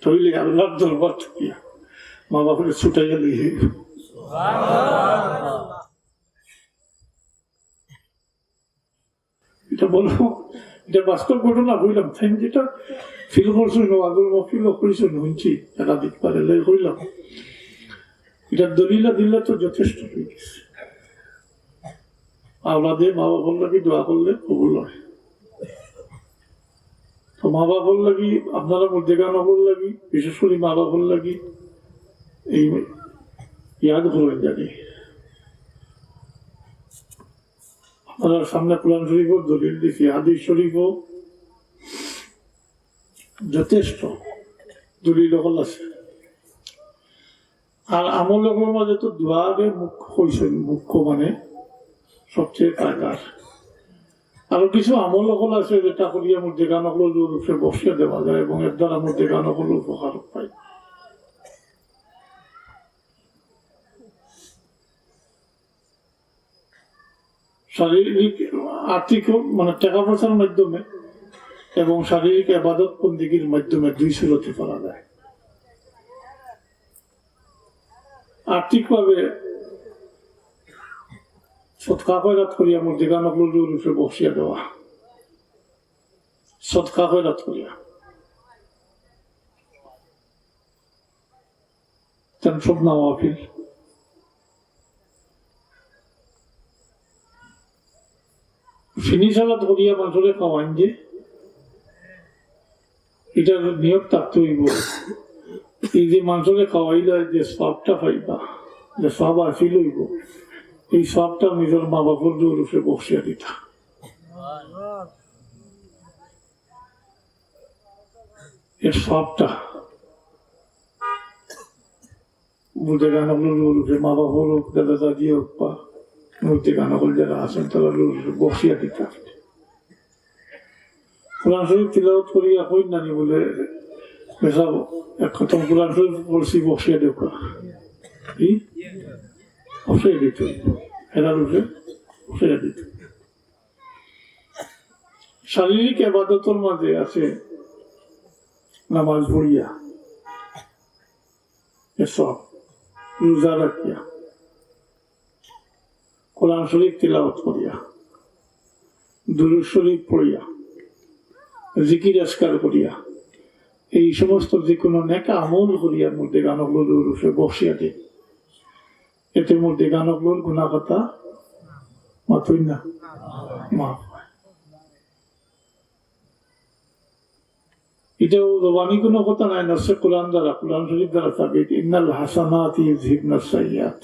তৈলে আল্লাহর দরবার থেকে মা বাপের ছুটাইয়া দিয়ে এটা বলবো, এটা বাস্তব ঘটনা বললাম, তাই যেটা ফিল করছো আগুন ফিল করেছো শুনছি একাধিক পারে হইলাম, এটা দলিলা দিলে তো যথেষ্ট হয়ে গেছে। আওলাদে মা বাবার লাগি দোয়া করলে কবুল হয়। তো মা বাবার লাগি আপনারা মধ্যে গান হল লাগি, বিশেষ করে মা বাবার লাগি এই ইয়াদ করবেন জানি আপনার সামনে কোরআন শরীফ দলিল দিচ্ছি, হাদিস শরীফও যথেষ্ট দলিল হল আছে। আর আমল লোকের মাঝে তো দোয়ারে মুখ্য হয়েছে, মুখ্য মানে সবচেয়ে কায়দার। আরো কিছু আমল হল আছে যেটা করিয়া মধ্যে গান হল রূপে বসিয়ে দেওয়া যায় এবং এর দ্বারা মধ্যে গান হল উপকার পায়। শারীরিক আর্থিক মানে টাকা পয়সার মাধ্যমে এবং শারীরিক আবাদত বন্দেগীর মাধ্যমে দুই সুরতে করা যায়। আর্থিকভাবে সৎকা খয়রাত করিয়া মধ্যে গান রূপে বসিয়া দেওয়া, সৎকা খয়রাত করিয়া তেন সব নওয়াফিল। ফিনি সালাত করিয়া মানুষের খাওয়ান যে এটার নিয়ত থাকতে হইব, এই যে মানুষের খাওয়াইলে যে সবটা পাইবা, যে সব আসিল হইব, এই সবটা নিজের মা বাবার রূপে বসিয়া দিতা। এর সবটা বুঝে গান রূপে মা বাবার হোক, দাদা দাদি হোক বা মূর্তি গান যারা আছেন তারা বসিয়া দিতা। কোরআন শরীফ তিলাওয়াত করিয়া কই নানি বলে পেশাব এক খতম কোরআন শরীফ পড়ছি বসিয়া দেখা কি বসিয়ে দিত, এরা রূপে বসিয়া দিত। শারীরিক আবাদতের মাঝে আছে নামাজ পড়িয়া, এসব রোজা রাখিয়া, কোরআন শরীফ তিলাওয়াত করিয়া, দুরূদ শরীফ পড়িয়া, জিকির আজকার করিয়া, এই সমস্ত যে কোনো নেকা আমল করিয়ার মধ্যে গানগুলোর রূপে বসিয়া দিন। এতে মধ্যে গানগুলোর গুণাকতা মাতই না মাফ হয়। এটাও জবানি কোনো কথা নাই, নসে কোরআন দ্বারা, কোরআন শরীফ দ্বারা সাবিত, ইন্নাল হাসানাতি ইউযহিবনাস সাইয়্যাত।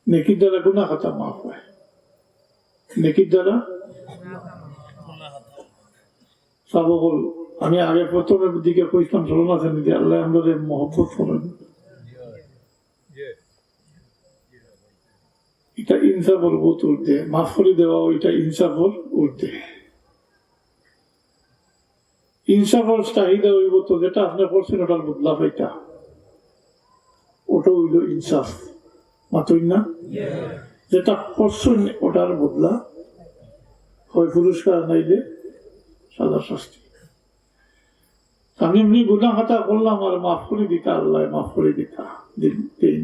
নেকির দ্বারা গুনাহটা মাফ হয়, নেকির দ্বারা সাবকল। আমি আগে প্রথমের দিকে কইতাম চলনা শ্রেণীতে আল্লাহ আমাদের মহব্বত করেন, এটা ইনসাফর বোধ উঠতে, মাফ করে দেওয়া ওইটা ইনসাফর উঠতে। ইনসাফর চাহিদা হইব তো যেটা আপনি করছেন ওটার বদলা পাইতা, ওটা হইল ইনসাফ, মাতই না? যেটা করছেন ওটার বদলা হয় পুরস্কার, নাইলে সাদা শাস্তি। আমি এমনি গুনাহ খাতা করলাম আর মাফ করে দিতা, আল্লাহ মাফ করে দিতা দিন,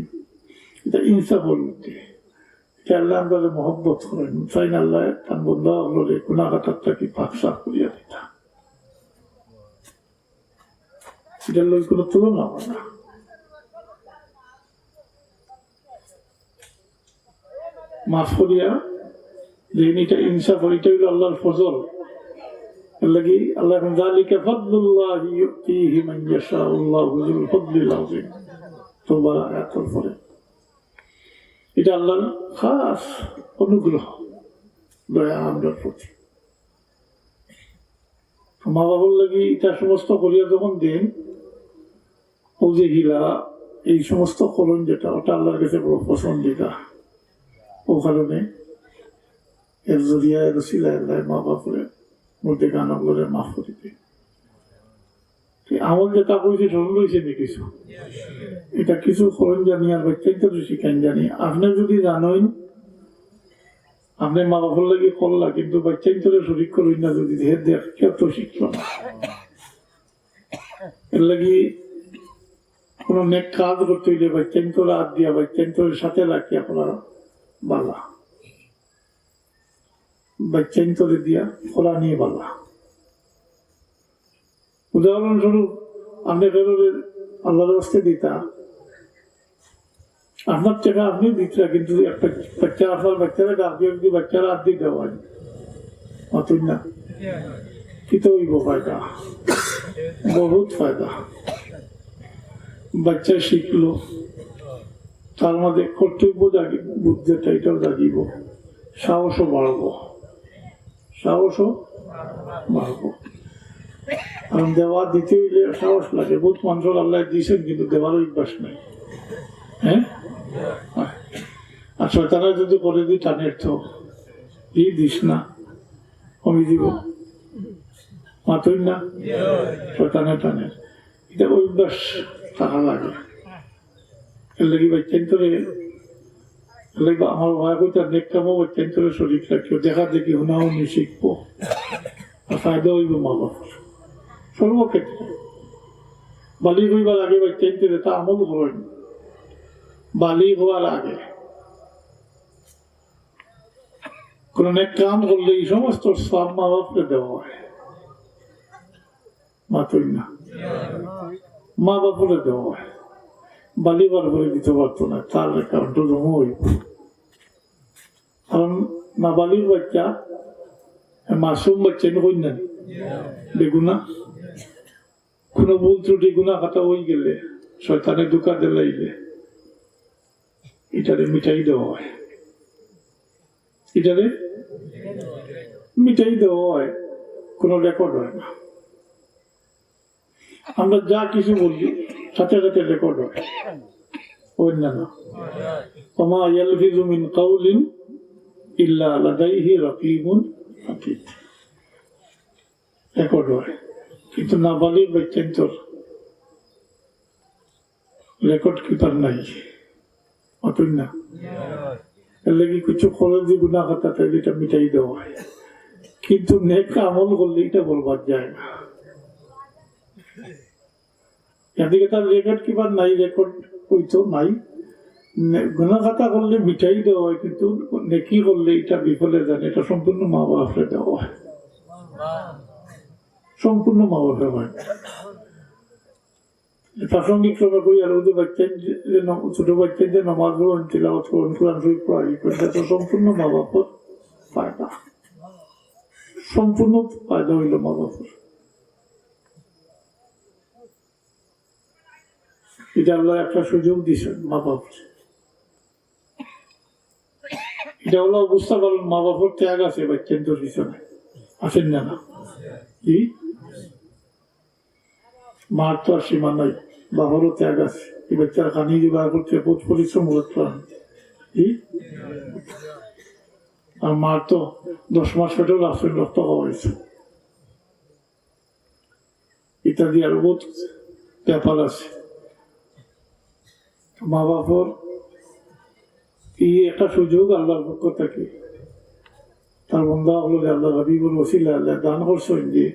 এটা ইনসাফর মধ্যে। এটা আল্লাহ আমাদের মহব্বত করেন, চাই না আল্লাহ তার বন্ধা হলে গুনাহ খাতারটাকে পাক সাফ করিয়া দিতা। এটার লোক কোনো তুলনা হয় না। মাফ করিয়া যেন এটা ইনসাফ, এটা হইল আল্লাহর ফজল। লাগি আল্লাহ যালিকা ফাদলুল্লাহি ইউতিহি মান ইয়াশাউ, আল্লাহু যুল ফাদলিল আযীম। তওবা আয়াতের পরে এটা আল্লাহর খাস অনুগ্রহ, দয়া আমাদের প্রতি। মা বাবার লাগি এটা সমস্ত করিয়া যখন দেন, ও যে গিলা এই সমস্ত করণ যেটা, ওটা আল্লাহর কাছে বড় পছন্দিদা। ও কারণে এর জরিয়া রসিলায় আল্লাহ মা বাপরে মধ্যে গানগুলো মাফ করে দিই। আমল যেটা করেছে সরল হয়েছে কিছু, এটা কিছু করণ জানি আর বাচ্চাইতে শিখান জানি। আপনি যদি জানেন আপনি মা বাবার লাগে করলা, কিন্তু বাচ্চাইতে শরীর করেন না, যদি দেহের দেখ কেউ তো শিখল না। এর লাগি কোন নেক কাজ করতে হইলে বাচ্চান্তর হাত দিয়া বাচ্চান্তরের সাথে রাখিয়া করা বালা, বাচ্চান্তরে দিয়া করা নিয়ে বালা। উদাহরণস্বরূপ আপনি আল্লাহর রাস্তায় দিতা, আপনার টাকা আপনি দিতরা, কিন্তু একটা বাচ্চা আপনার বাচ্চারা ডাক দিয়ে যদি বাচ্চারা হাত দিয়ে দেওয়া হয় অতুই না, কি তো হইব ফায়দা, বহুত ফায়দা। বাচ্চা শিখলো, তার মধ্যে কর্তব্য জাগিব, বুদ্ধিটা এটাও জাগিব, সাহসও বাড়বো, সাহসও বাড়বো। কারণ দেওয়া দিতে হইলে সাহস লাগে। বহুত মানুষের আল্লাহ দিয়েছেন কিন্তু দেওয়ার অভ্যাস নাই। হ্যাঁ, আর শয়তানা যদি করে দিই টানের তো দিস না, কমি দিব, মাতুই না, শয়তানের টানের, এটা অভ্যাস থাকা লাগে। এর লাগি বাচ্চান্তরে আমার ভাই কইতা নেক কামও বাচ্চান্তরে শরীর রাখিও, দেখা দেখি হুনাও নি শিখবো, আর ফায়দা হইব মা বাবার সর্বক্ষেত্রে। বালি হইবার আগে বাচ্চান্তরে তা আমল করেন, বালি হওয়ার আগে কোন এক কাম করলে এই সমস্ত সব মা বাপকে দেওয়া হয়, মাতুই না, মা বাপরে দেওয়া হয়। বালি বার করে দিতে পারতো না, তার অ্যাকাউন্ট জমা হইব। কারণ নাবালির বাচ্চা মাসুম বাচ্চা হই না, বেগুনা কোন ভুল ত্রুটি গুণা খাতা হয়ে গেলে, শয়তানে ধোঁকা দিলাইলে এটারে মিটাই দেওয়া হয়, এটারে মিটাই দেওয়া হয়, কোন রেকর্ড হয় না। আমরা যা কিছু বলি সাথে সাথে রেকর্ড হয়, অন্যান্য ওমা ইয়ালফিযু মিন কাওলিন ইল্লা লাদাইহি রাকীবুন আতীদ, রেকর্ড হয়। কিন্তু নাবালিগ বাচ্চান্তর রেকর্ড কিপার নাই, অতই না। এর লাগি কিছু করে দিয়ে গুণা খাতা তাইলে এটা মিটাই দেওয়া হয়, কিন্তু নেক আমল করলে এটা বলবার যায় না। এদিকে তার রেকর্ড কিপার নাই, রেকর্ড হইতো নাই। গুণা খাতা করলে মিটাই দেওয়া হয়, কিন্তু নেকি করলে এটা বিফলে জানে, এটা সম্পূর্ণ মা বাপরে দেওয়া হয়, সম্পূর্ণ মা বাপের হয়। প্রাসঙ্গিক সময় করি আর ওদের বাচ্চা ছোট বাচ্চাদের নামাজ পড়েন, তিলাওয়াত করেন, কোরআন শরীফ পড়াই করেন, এটা সম্পূর্ণ মা বাপের ফায়দা, সম্পূর্ণ ফায়দা হইল মা বাপের। এটা আল্লাহ একটা সুযোগ দিয়েছেন মা বাপের। এটা হলো অবস্থা বলেন, মা বাপের ত্যাগ আছে বাচ্চাদের পিছনে, আসেন না না? কি মার তো আর সীমা নাই, বাবারও ত্যাগ আছে। এই বাচ্চার কানি জোগাড় করতে বহুত পরিশ্রম করতে, আর মার তো 10 মাস পেটেও রাস্তায় রক্ত হয়েছে ইত্যাদি, আর বহুত ব্যাপার আছে। মা বাপর এই একটা সুযোগ আল্লাহর পক্ষ থেকে তার বন্ধা হলো আল্লাহ হাবিবুল ওসিলা আল্লাহ দান করছেন যে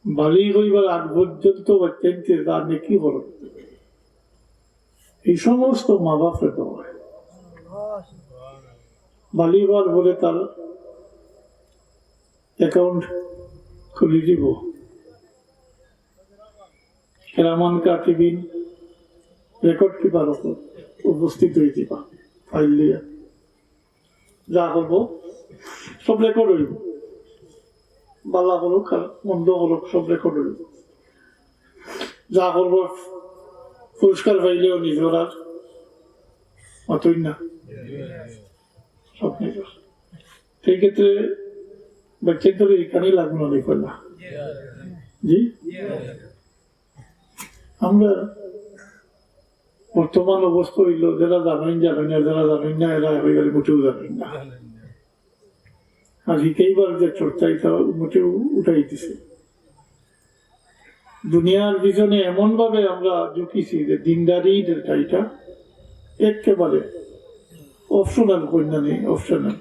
বালি হইবার আগ পর্যন্ত বাচ্চাকে তার নেকি করো, এই সমস্ত মা বাপরে দেওয়া হয়। বালি হওয়ার বলে তার অ্যাকাউন্ট খুলে দিব, কেরামান কাতিবিন রেকর্ড কিপার উপস্থিত হয়ে দিবা, ফাইল দিয়ে যা করবো সব রেকর্ড হইব, বালা করুক আর মন্দ করুক সব রেকর্ড হইব। যা করবো পুরস্কার পাইলেও নিজের আর অতই না, সব নিজের। সেই ক্ষেত্রে বাচ্চাদের এখানেই লাগবে না লিখে না। জি, আমরা বর্তমান অবস্থা হইল যারা জানেন জানেন না, যারা জানেন না এরা হয়ে গেলে মোটেও জানেন না। আর শিখাইবার যে চর্চা এটা মোটেও উঠাই দিছে। দুনিয়ার পিছনে এমন ভাবে আমরা ঝুঁকিছি যে দিনদারির এটা একেবারে অপশনাল কন্যা নেই, অপশনাল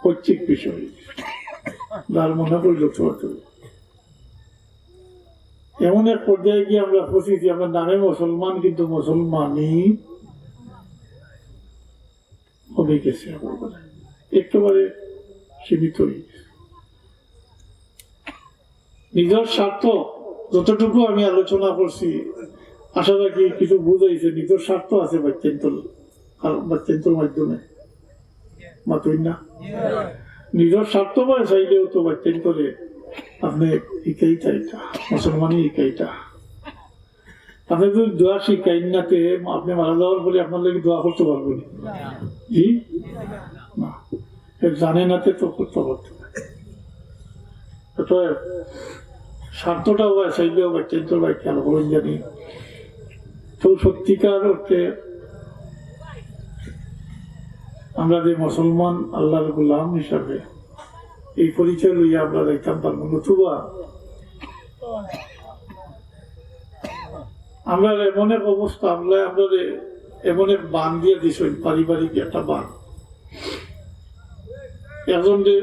ঐচ্ছিক বিষয়, যার মনে করল তো এমন এক পর্যায়ে গিয়ে আমরা ফসিছি, আমরা নামে মুসলমান কিন্তু মুসলমানই হয়ে গেছে, একেবারে সীমিত হয়ে গেছে। নিজের স্বার্থ যতটুকু আমি আলোচনা করছি, আশা রাখি কিছু বুঝাইছে। নিজের স্বার্থ আছে বাচ্চান্তর মাধ্যমে মাতুই না, নিজের স্বার্থ বলে চাইলেও তো বাচ্চান্তরে আপনি ইকাইটা এটা মুসলমানই ইকাইটা। আপনি যদি দোয়া শিখাইন নাতে আপনি মারা যাওয়ার পরে আপনার লাগে দোয়া করতে পারবেন জি না, জানে নাতে তো করতে পারত। স্বার্থটা চাইলেও বাচ্চান্তর ভাই খেয়াল করেন জানি তো সত্যিকার অর্থে আমরা যে মুসলমান আল্লাহর গোলাম হিসাবে এই পরিচয় লইয়া আমরা দেখতাম পারবো। নতুবা আমরা এমন এক অবস্থা, আমরা এমন এক বান দিয়ে দিস, পারিবারিক একটা বান। একজন যে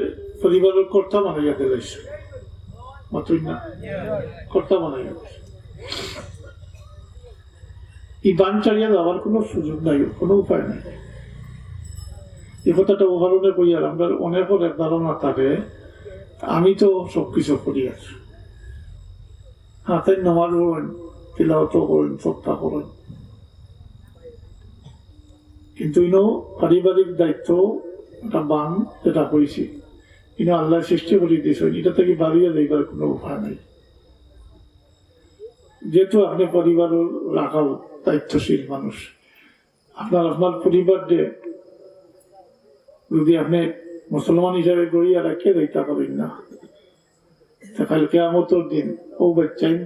পরিবারের কর্তা বানাইয়া দিলাইছে, মাতুই না, কর্তা বানাইয়া দিছে। এই বান চালিয়ে যাওয়ার কোনো সুযোগ নাই, কোনো উপায় নাই। এই কথাটা উদাহরণে কই, আর আমরা অনেকের এক ধারণা থাকে আমি তো সবকিছু করি আছি, হাতে নামাজ পড়েন, তিলাওয়াত করেন, সবটা করেন, কিন্তু পারিবারিক দায়িত্ব একটা বান যেটা হয়েছি কিন্তু আল্লাহ সৃষ্টি করে দিয়েছেন, এটা থেকে বাড়িয়ে যাইবার কোনো উপায় নাই। যেহেতু আপনি পরিবার রাখাল দায়িত্বশীল মানুষ, আপনার পরিবার যদি আপনি মুসলমান হিসাবে গড়িয়া রাখিয়ে দিতে পারেন না, কাল কিয়ামতের দিন ও বাচ্চাই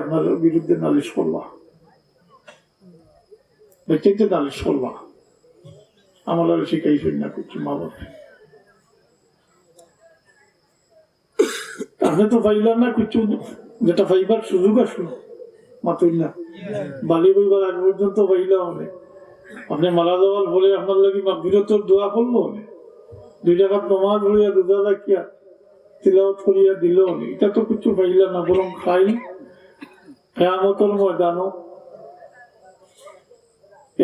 আপনার বিরুদ্ধে নালিশ করবা, বাচ্চাইতে নালিশ করবা। আমার শিখাইছেন না কিছু মা বাবা, আপনি তো পাইলাম না কিছু, যেটা পাইবার সুযোগ আসলো মাতুই না, বালি বইবার আগ পর্যন্ত পাইলাম অনেক। আপনি মারা যাওয়ার পরে আপনার লাগে বিরতর দোয়া করলো অনেক, 2 টাকা নমাজ হইয়া রোজা রাখিয়া তিলাওয়াত করিয়া দিল অনেক, এটা তো কিছু পাইলাম না, বরং খাই কিয়ামতের ময়দানও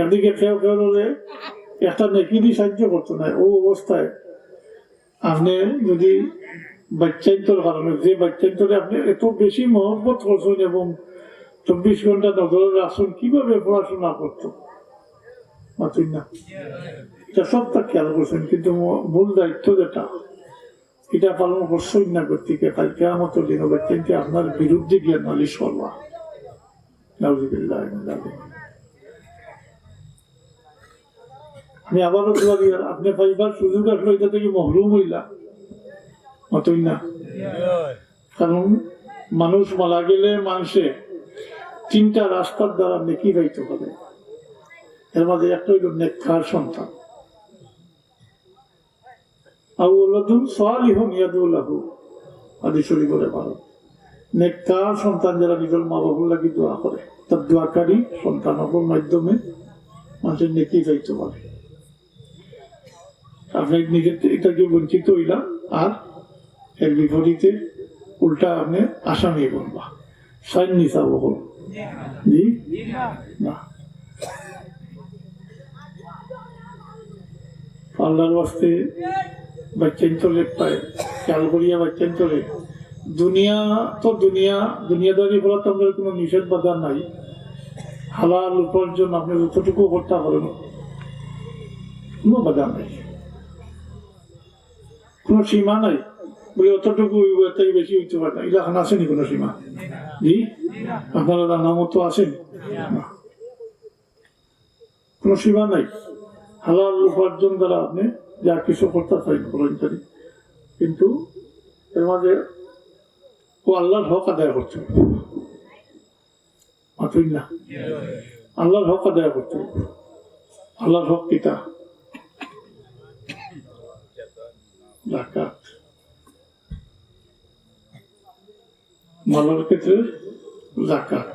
একদিকে খেয়ে হলে একটা নেকি দিয়ে সাহায্য করতো না। ও অবস্থায় আপনি যদি বাচ্চান্তর কারণে, যে বাচ্চান্তরে আপনি এত বেশি মহব্বত করছেন এবং 24 ঘন্টা নজরে রাখছেন, কিভাবে পড়াশোনা করতো মাতুই না, এটা সবটা খেয়াল করছেন, কিন্তু মূল দায়িত্ব যেটা এটা পালন করছেন না করতে, কাল কিয়ামতের দিন বাচ্চাকে আপনার বিরুদ্ধে গিয়ে নালিশ করবা। নাউযুবিল্লাহ। আমি আবারও বলি, আপনি পাইবার সুযোগ আসলো, এটা থেকে মহরুম হইলা মাতুই না। কারণ মানুষ মারা গেলে মানুষে 3টা রাস্তার দ্বারা নেকি পাইতে পারে। এর মাঝে একটা হইল নেককার সন্তান, আও ওয়ালাদুন সালিহুন ইয়াদউ লাহু, হাদিস শরীফে ভালো। নেককার সন্তান যারা নিজের মা বাবার লাগি দোয়া করে, তার দোয়াকারী সন্তানের মাধ্যমে মানুষের নেকি পাইতে পারে। আপনি নিজের এটাকে বঞ্চিত হইলাম, আর এর বিপরীতে উল্টা আপনি আসামি বলবা, সাইন নিসা বহল জি না। আল্লাহর ওয়াস্তে বাচ্চান্তরে পায় খেয়াল করিয়া, বাচ্চান্তরে দুনিয়া তো দুনিয়াদারি বলার তো আমাদের কোনো নিষেধ বাধা নাই। হালাল উপার্জন আপনি যতটুকু করতে পারেন, কোনো বাধা নাই, কোনো সীমা নাই বলে অতটুকু থেকে বেশি হইতে পারে না। এলাকান আসেনি কোনো সীমা জি, আপনারা জানা মতো আসেন না, কোনো সীমা নাই। হালাল উপার্জন দ্বারা আপনি যা কিছু করতে পারেন করেন, কিন্তু এর মাঝে ও আল্লাহর হক আদায় করতে হবে মাতুই না, আল্লাহর হক আদায় করতে হবে। আল্লাহর হক পিতা জাকাত, মালের ক্ষেত্রে জাকাত,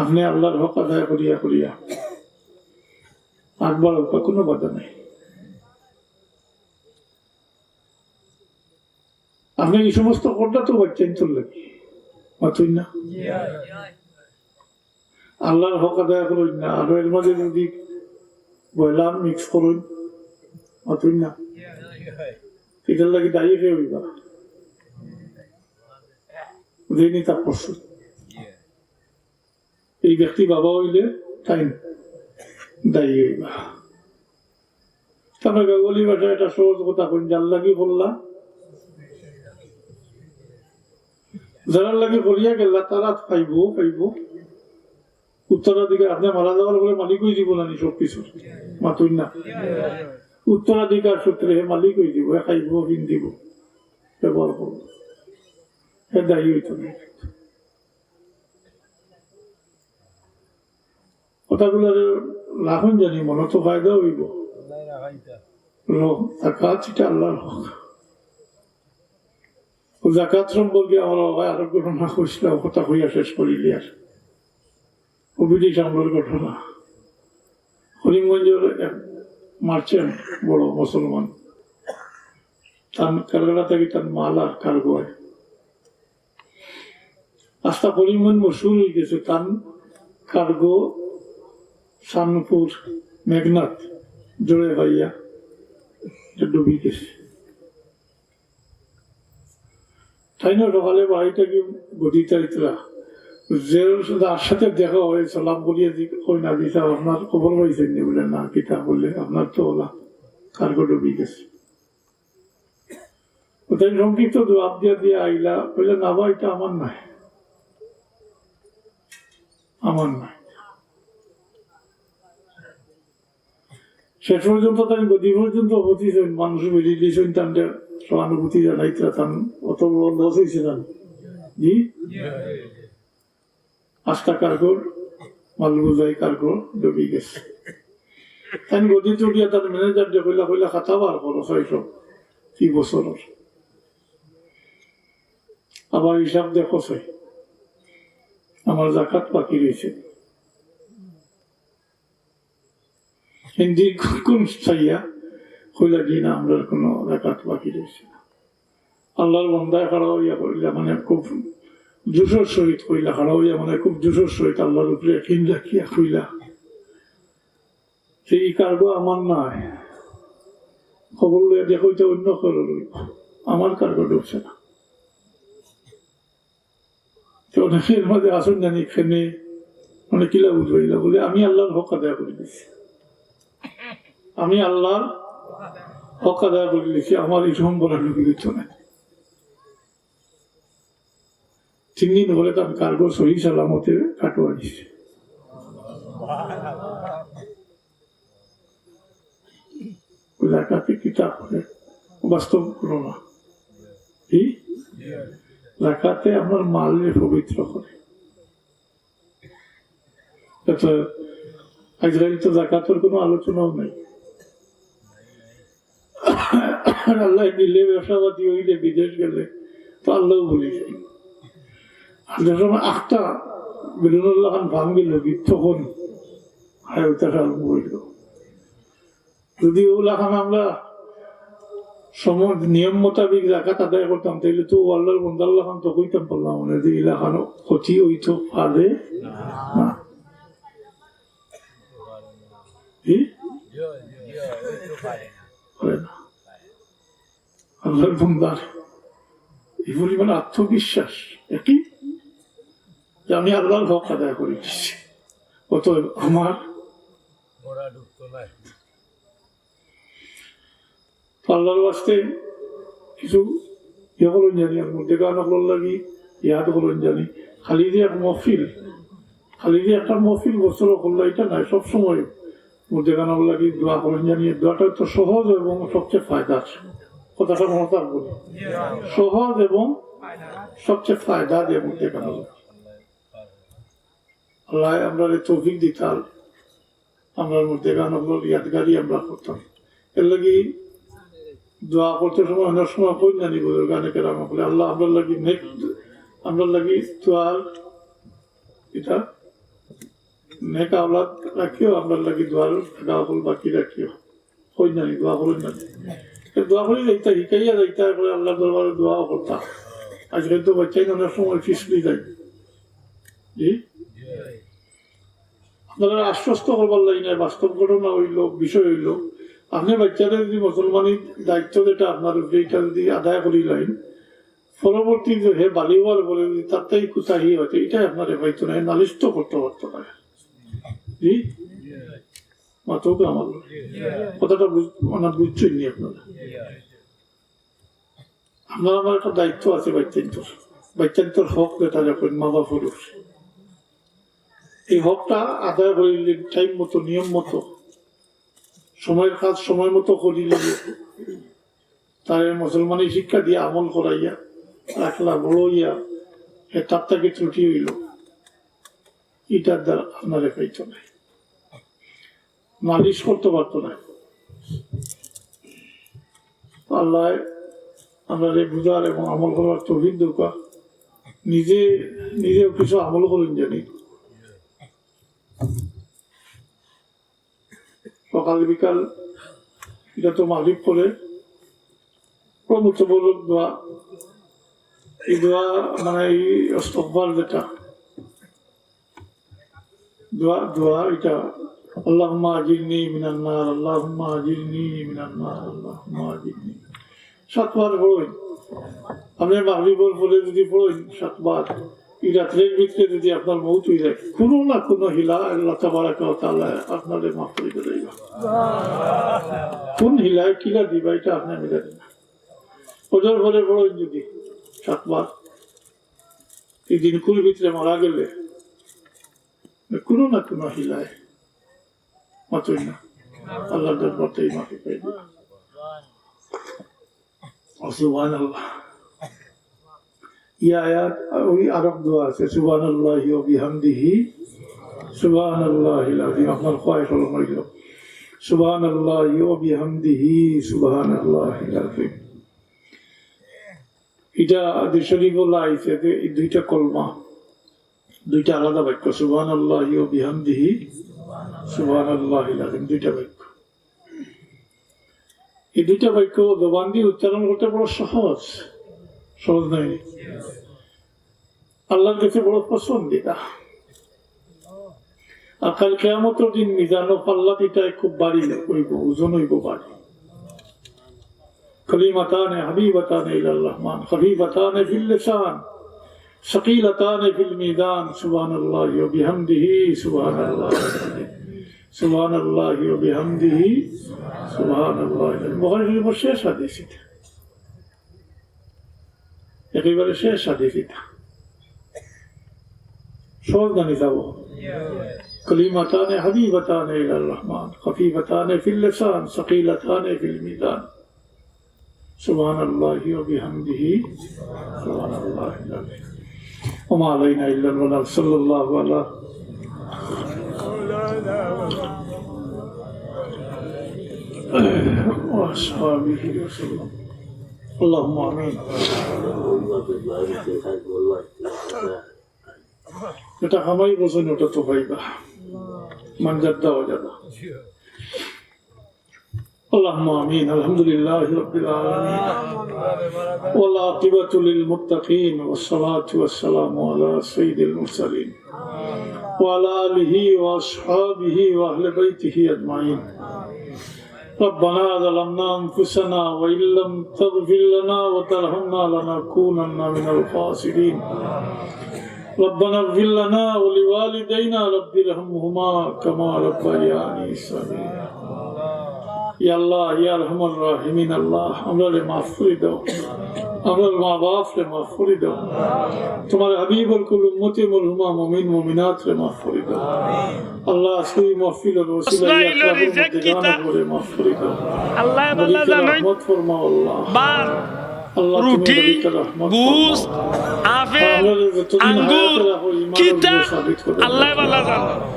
আপনি আল্লাহর হক আদায় করিয়া করিয়া আকবর কোনো বাধা নেই। আপনি এই সমস্ত করটা তো বাচ্চান্তর লাগে, মাতুই না আল্লাহর হক আদায় করুন না, আর এর মাঝে যদি বয়লাম মিক্স করুন মাতুই না, এটার লাগে দায়ী হয়ে হইবা বুঝেনি তা পশু এই ব্যক্তি বাবা হইলে তাই দায়ী হইবা। তারপরে গাঙ্গুলি ভাষায় একটা সহজ কথা কোন যার লাগি বললা, যারা লাগে বলিয়া গেলা তারা পাইব পাইব উত্তরাধিকার। আপনি মারা যাওয়ার পরে মালিকই দিব না সব কিছু মাতুই না, উত্তরাধিকার সূত্রে মালিকই দিব, খাইব দিব ব্যবহার করবো, হে দায়ী হইত না। কথাগুলো রাখুন জানি মনে তো ফায়দা হইব। জাকাত এটা আল্লাহর হক। জাকাত সম্পর্কে আমার আরো ঘটনা হয়েছিল, কথা হইয়া শেষ করিলি আর ব্রিটিশ আমলের ঘটনা। করিমগঞ্জের এক মার্চেন্ট বড় মুসলমান, তার কারগারা থেকে তার মাল আর কার্গো হয় আস্তা করিমগঞ্জ মশুর হয়ে গেছে। তার কার্গো শানপুর মেঘনাথ জোরে ভাইয়া ডুবি গেছে। তাই না সকালে বাড়িটা কি গদিতাইতরা যার সাথে দেখা হয়ে সালাম বলিয়ে কই না দিতা আপনার খবর পাইছেন নি বলে না কিতা বললে আপনার তো ওলা কার্গো ডুবি গেছে। ওটাই সংক্ষিপ্ত জবাব দিয়া দিয়ে আইলা বললে না বা এটা আমার নাই, আমার নাই। শেষ পর্যন্ত তাই গদি পর্যন্ত অবতীছেন, মানুষ বেরিয়ে দিয়েছেন, তাদের সহানুভূতি জানাইতে তান অত বড় লস হয়েছিলেন জি। আস্তা কার্গোর মাল বুঝাই কার্গো ডুবি গেছে। তাই গদি চড়িয়া তার ম্যানেজার দিয়ে কইলা কইলা খাতা বার করো 600 কি বছরের, আবার হিসাব দেখো আমার জাকাত বাকি রয়েছে। হিন্দি কোন চাইয়া কইলা জি না আমরা কোনো জাকাত বাকি রয়েছে না। আল্লাহর বন্দায় খাড়া হইয়া কইলা মানে খুব জোশর সহিত কইলা, খাড়া হইয়া মানে খুব জোশর সহিত আল্লাহর উপরে কিন রাখিয়া কইলা সেই কার্গো আমার নাই, খবর লইয়া দেখো অন্য খবর লইব, আমার কার্গো ঢুকছে না। অনেকের মাঝে আসুন জানি খেনে মানে কিলা বুঝবাইলা বলে আমি আল্লাহর হক আদায় করে দিচ্ছি, আমি আল্লাহর হক আদায় করে দিচ্ছি, আমার এই সম্বরা ঢুকে দিচ্ছ না। 3 দিন হলে তার কার্গো সহি সালামতে কাটোয়া দিচ্ছে। জাকাতে কিতাব করে বাস্তব করো না, জাকাতে আমার মালের পবিত্র করে। আজকাল তো জাকাতের কোনো আলোচনাও নাই। আল্লাহ দিলে ব্যবসাপাতি হইলে বিদেশ গেলে তো আল্লাহ বলি যাই। আর যখন আখটা বেলুনুল্লাহ খান ভাঙ গেল তখন হইল। যদি ওগুলা খান আমরা নিয়ম মোতাবিক জাকাত আদায় করতাম তাইলে তো আল্লাহর বন্দাল্লাহ খান তো কইতাম পারলাম মানে যে ইলাকানো ক্ষতি হইতো পারে না। আল্লাহর বন্দার এই পরিমাণ আত্মবিশ্বাস একই যে আমি আল্লাহর হক আদায় করে দিচ্ছি, অতএব আমার আল্লাহর বাস্তে কিছু ইয়ে করুন জানি, আর মধ্যে গান লাগি ইয়াদ করুন জানি। খালি যে এক মহফিল, খালি যে একটা মহফিল বছর করলো এটা নাই, সবসময় মধ্যে গান লাগি দোয়া করুন জানি। দোয়াটা তো সহজ এবং সবচেয়ে ফায়দার, কথাটা মহতার বলি, সহজ এবং সবচেয়ে ফায়দা দিয়ে মধ্যে গান আল্লাহ আমরা তৌফিক দিতাম, আমরা মধ্যে গান ইয়াদগারি আমরা করতাম। এর লাগি দোয়া করতে সময় অনেক সময় কই জানি গানে কেরাম বলে আল্লাহ আমরা লাগি আমরা লাগি দোয়ার এটা নেক আওলাদ রাখিও, আমরা লাগি দোয়ার গাওয়াল বাকি রাখিও, কই জানি দোয়া করেন জানি। দোয়া করি যাইতা শিখাইয়া যাইতা করে আল্লাহ দরবারে দোয়াও করতাম। আজকাল তো বাচ্চাই অনেক সময় ফিসলি যায় জি আপনারা আশ্বস্ত করবার লাগে না বাস্তব ঘটনা হইল বিষয় হইল আপনি বাচ্চাদের যদি মুসলমানি দায়িত্ব যেটা আপনার এইটা যদি আদায় করি লাইন পরবর্তী যে হে বালিওয়ার বলে যদি তাতেই কুতাহি হয়তো এটাই আপনার হয়তো না নালিশ তো করতে পারতো না জি মাত্র আমার কথাটা মানে বুঝছেন নি আপনারা আপনার আমার একটা দায়িত্ব আছে বাচ্চান্তর হক যেটা যখন মা বাপুর এই হকটা আদায় করিলে টাইম মতো নিয়ম মতো সময়ের কাজ সময় মতো করিলে তার মুসলমানি শিক্ষা দিয়ে আমল করাইয়া রাখলা বড় ইয়া তার থেকে ত্রুটি হইল এটার দ্বারা আপনারে পাইত না নালিশ করতে পারতো না আল্লাহ আমরা বুঝার এবং আমল করার তৌফিক দরকার নিজেও কিছু আমল করেন জানি সকাল বিকাল এটা তো মালিক করে প্রমুখবরক দোয়া এই দোয়া মানে এই ইস্তিগফার যেটা দোয়া এটা আল্লাহুম্মা আজিরনি মিনান নার আল্লাহুম্মা আজিরনি মিনান নার আল্লাহুম্মা আজিরনি 7 বার পড়ুন আপনি মাগরিবের পরে যদি পড়ুন 7 বার এই রাতের ভিতরে যদি আপনার মৌত হয়ে যায় কোনো না কোনো হিলা আল্লাহ তাবারাকা ওয়া তাআলা আপনাদের মাফ করে দেবে কোন হিলায় কিলা দিবা এটা আপনি মিলাবেন না ওদের পরে পড়ুন যদি 7 বার এই দিনকুর ভিতরে মারা গেলে কোনো না কোনো হিলায় মাতই না আল্লাহ দরবারতেই মাফি পাইবে সুবহানাল্লাহ ইয়া আয়াত ওই আরব দোয়া আছে সুবহানাল্লাহি ওয়া বিহামদিহি সুবহানাল্লাহিল আযীম আপনার খোয়াইশ হলো মইল সুবহানাল্লাহি ওয়া বিহামদিহি সুবহানাল্লাহিল আযীম এটা শরীফ বলা আছে যে এই দুইটা কলমা দুইটা আলাদা বাক্য সুবহানাল্লাহি ওয়া বিহামদিহি সুবহানাল্লাহিল আযীম দুইটা বাক্য এই দুইটা বাক্য জবান দিয়ে উচ্চারণ করতে বড় সহজ নয় আল্লাহর কাছে বড় পছন্দিদা আর কাল কিয়ামতের দিন মিজান ও পাল্লা দিটাই খুব বাড়ি হইব ওজন হইব বাড়ি كلمتان حبيبتان إلى الرحمن خفيفتان في اللسان ثقيلتان في الميزان سبحان الله وبحمده سبحان الله سبحان الله وبحمده سبحان الله বুখারী শরীফের শেষ হাদিস এটা একেবারে শেষ হাদিস এটা সহজ জানি যাব كلمتان حبيبتان إلى الرحمن خفيفتان في اللسان ثقيلتان في الميزان سبحان الله وبحمده سبحان الله العظيم وما علينا إلا البلاغ صلى الله على وأصحابه وسلم اللهم آمين এটা আমাই বোঝেন ওটা তো ভাইবা মানজাদা ওজাদা اللهم آمين الحمد لله رب العالمين والعاقبة للمتقين والصلاة والسلام على سيد المرسلين وعلى آله وأصحابه وأهل بيته أجمعين ربنا ظلمنا أنفسنا وإن لم تغفر لنا وترحمنا لنكونن من الخاسرين ربنا اغفر لنا ولوالدينا رب ارحمهما كما ربياني صغيرا يا الله يا ارحم الراحمين الله আমরারে মাফ করে দাও আমরার মা বাপরে মাফ করে দাও তোমার হাবিবের কুল উম্মতে মরহুমা মুমিন মুমিনাত রে মাফ করে দাও আল্লাহ আজকে মাহফিলের ওসিলায় আকরামুল মাফ করে দাও আল্লাহ আল্লাহ জানাই রহমত ফরমাও আল্লাহ বার রুটি গোশত আপেল আঙ্গুর কিতা আল্লাহ ভালো জানে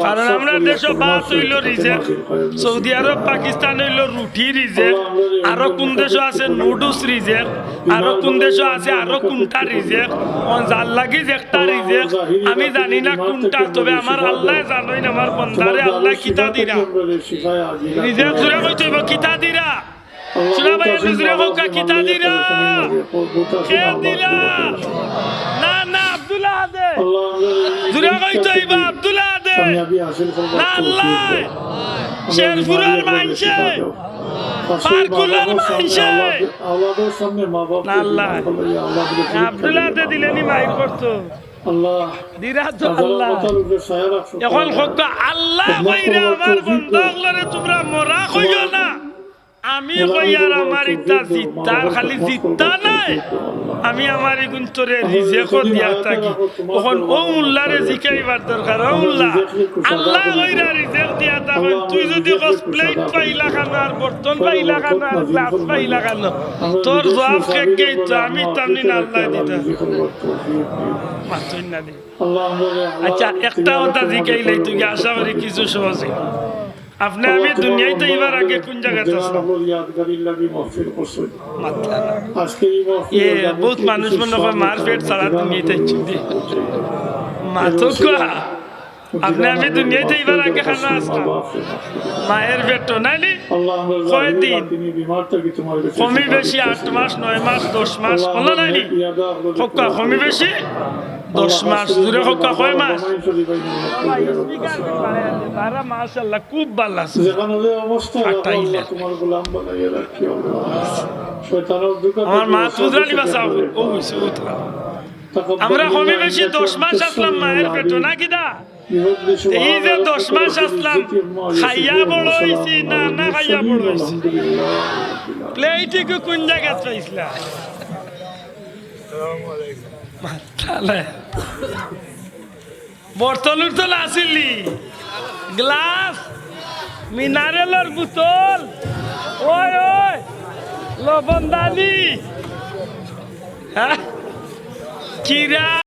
কারণ আমরা দেশ বাস হইল রিজেক সৌদি আরব পাকিস্তান হইল রুটি রিজেক আরো কোন দেশ আছে নুডলস রিজেক আরো কোন দেশ আছে আরো কোনটা রিজেক জাল লাগি একটা রিজেক আমি জানি না কোনটা তবে আমার আল্লাহ জানোই না আমার বন্দারে আল্লাহ কিতা দিরা রিজেক জুড়ে কইতে কিতা দিরা শোনা ভাই নিজরে হোক কিতা দিরা কে দিলা না না আব্দুল্লাহ দে জুরা কইতো ইবা আব্দুল্লাহ দে না আল্লাহ শেরপুরের মাইনছে পারকুলার মাইনছে আওলাদের সামনে মা বাপ আল্লাহ আব্দুল্লাহ দে দিলেনি মাইর করতো আল্লাহ দিরা তো আল্লাহ এখন হোক আল্লাহ কইরা আমার বন্ধুগুলোরে তোমরা মরা কইও না আমি কইয়ার আমার ইতা জিতার খালি জিতা নাই আমি আমার গুন্তরে রিজেক দিয়া থাকি তখন ও উল্লাহরে জিকাইবার দরকার ও উল্লাহ আল্লাহ কইরা রিজেক দিয়া তখন তুই যদি কস প্লেট পাইলা খানো আর বর্তন পাইলা খানো আর গ্লাস পাইলা খানো তোর জবাব কে তো আমি তামনি না আল্লাহ দিতা মাতুই না দি আচ্ছা একটা কথা জিকাইলাই তুই আশা করি কিছু সহজে আপনি আমি দুনিয়াতে এবার আগে কোন জায়গাতে আছেন বহুত মানুষ মনে হয় মার পেট ছাড়া দুনিয়াতে মাথো আপনি আমি দুনিয়াতে এবার আগে খানা আসলাম মায়ের পেট নাইনি কয়দিন কমি বেশি 8 মাস 9 মাস 10 মাস হলো নাইনি কমি বেশি 10 মাস দূরে হক্কা কয় মাস তারা মাশাআল্লাহ খুব ভালো আছে আমার মা তুজরানি বাসা ও হইছে আমরা কমে বেশি 10 মাস আসলাম মায়ের পেটে না কিদা এই যে 10 মাস আসলাম খাইয়া বড় হইছি না না খাইয়া বড় হইছি প্লেটে কোন জায়গা পাইছলা বর্তন উর্তন আসিলি গ্লাস মিনারেলের বোতল ওই ওই লবণদানি হ্যাঁ কিরা